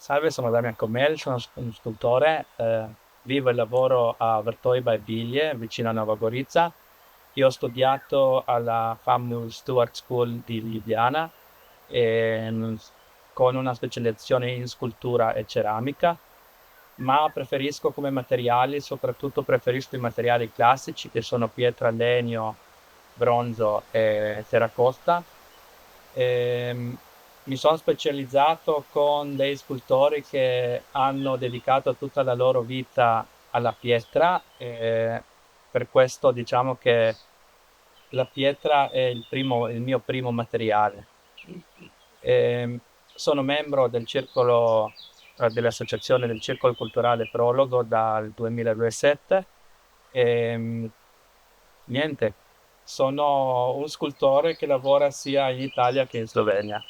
Salve, sono Damian Commelli, sono uno scultore, vivo e lavoro a Vertoiba e Biglie, vicino a Nova Gorica. Io ho studiato alla FAMU Stuart School di Ljubljana con una specializzazione in scultura e ceramica, ma preferisco come materiali, soprattutto preferisco i materiali classici che sono pietra, legno, bronzo e terracotta. Mi sono specializzato con dei scultori che hanno dedicato tutta la loro vita alla pietra e per questo diciamo che la pietra è il mio primo materiale. Ehm, Sono membro del circolo, dell'associazione del Circolo Culturale Prologo dal 2007 e niente, sono un scultore che lavora sia in Italia che in Slovenia.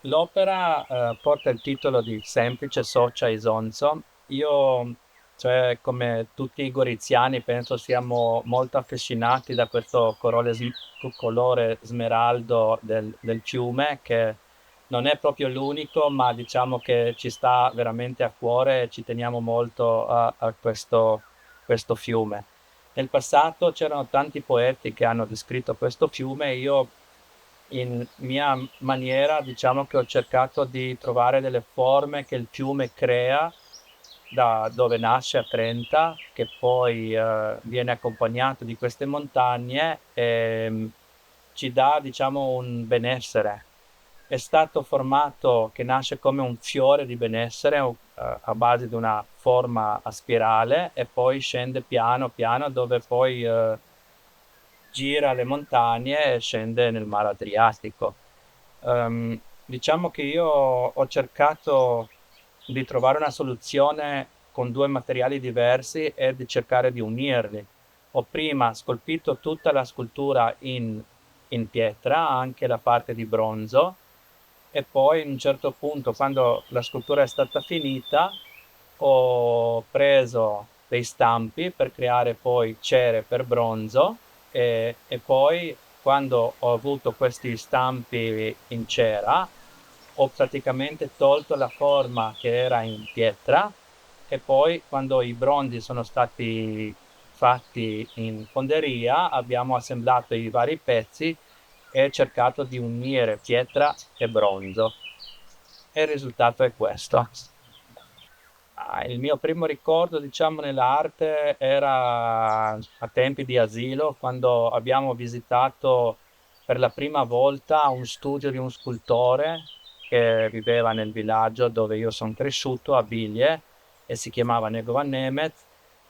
L'opera porta il titolo di Semplice Socia Isonzo. Io, cioè, come tutti i goriziani, penso siamo molto affascinati da questo colore smeraldo del fiume, che non è proprio l'unico, ma diciamo che ci sta veramente a cuore e ci teniamo molto a questo fiume. Nel passato c'erano tanti poeti che hanno descritto questo fiume, e io in mia maniera, diciamo che ho cercato di trovare delle forme che il fiume crea da dove nasce a Trenta, che poi viene accompagnato di queste montagne e ci dà, diciamo, un benessere. È stato formato che nasce come un fiore di benessere a base di una forma a spirale e poi scende piano piano dove poi gira le montagne e scende nel mare Adriatico. Diciamo che io ho cercato di trovare una soluzione con due materiali diversi e di cercare di unirli. Ho prima scolpito tutta la scultura in pietra, anche la parte di bronzo, e poi in un certo punto, quando la scultura è stata finita, ho preso dei stampi per creare poi cere per bronzo e poi quando ho avuto questi stampi in cera, ho praticamente tolto la forma che era in pietra e poi quando i bronzi sono stati fatti in fonderia, abbiamo assemblato i vari pezzi e cercato di unire pietra e bronzo. E il risultato è questo. Il mio primo ricordo, diciamo, nell'arte era a tempi di asilo, quando abbiamo visitato per la prima volta un studio di un scultore che viveva nel villaggio dove io sono cresciuto, a Biglie, e si chiamava Negovan Nemeth.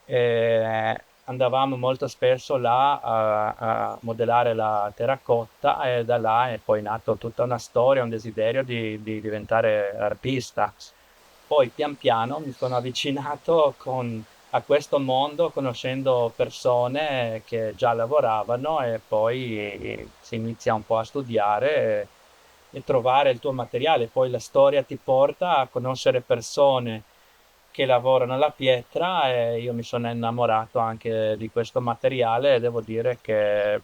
E andavamo molto spesso là a modellare la terracotta e da là è poi nato tutta una storia, un desiderio di diventare artista. Poi pian piano mi sono avvicinato a questo mondo conoscendo persone che già lavoravano e poi si inizia un po' a studiare e trovare il tuo materiale. Poi la storia ti porta a conoscere persone che lavorano la pietra e io mi sono innamorato anche di questo materiale e devo dire che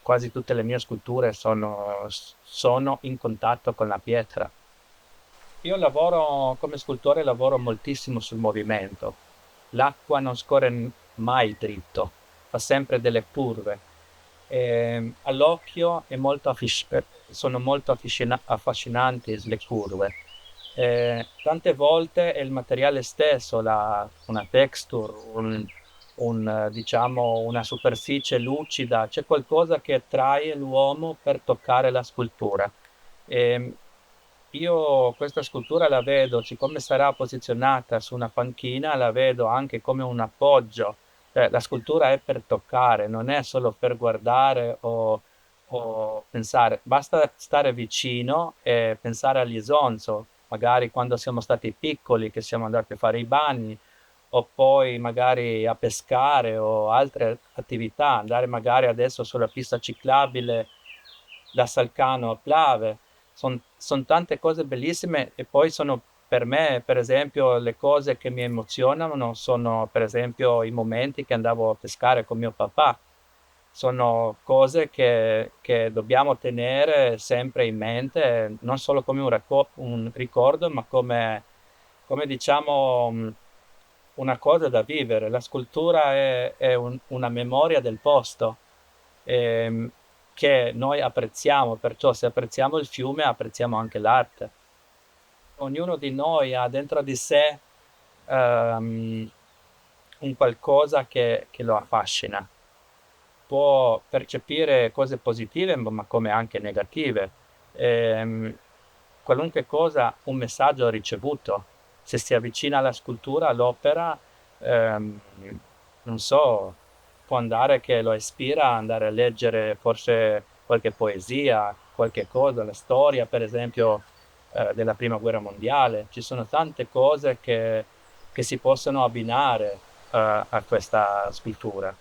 quasi tutte le mie sculture sono in contatto con la pietra. Io lavoro come scultore, lavoro moltissimo sul movimento. L'acqua non scorre mai dritto, fa sempre delle curve. All'occhio sono molto affascinanti le curve. Tante volte è il materiale stesso, una texture, diciamo, una superficie lucida, c'è qualcosa che attrae l'uomo per toccare la scultura. Ehm, io questa scultura la vedo, siccome sarà posizionata su una panchina, la vedo anche come un appoggio. Cioè, la scultura è per toccare, non è solo per guardare o pensare. Basta stare vicino e pensare all'isonzo, magari quando siamo stati piccoli, che siamo andati a fare i bagni, o poi magari a pescare o altre attività, andare magari adesso sulla pista ciclabile da Salcano a Plave. Sono tante cose bellissime e poi sono per me, per esempio, le cose che mi emozionano sono per esempio i momenti che andavo a pescare con mio papà. sono cose che dobbiamo tenere sempre in mente, non solo come un ricordo, ma come diciamo una cosa da vivere. La scultura è una memoria del posto ehm, che noi apprezziamo, perciò se apprezziamo il fiume apprezziamo anche l'arte. Ognuno di noi ha dentro di sé ehm, un qualcosa che lo affascina. Può percepire cose positive, ma come anche negative. Ehm, Qualunque cosa, un messaggio ricevuto. Se si avvicina alla scultura, all'opera, ehm, non so, può andare che lo ispira a andare a leggere forse qualche poesia, qualche cosa, la storia, per esempio, della Prima Guerra Mondiale. Ci sono tante cose che si possono abbinare, a questa scultura.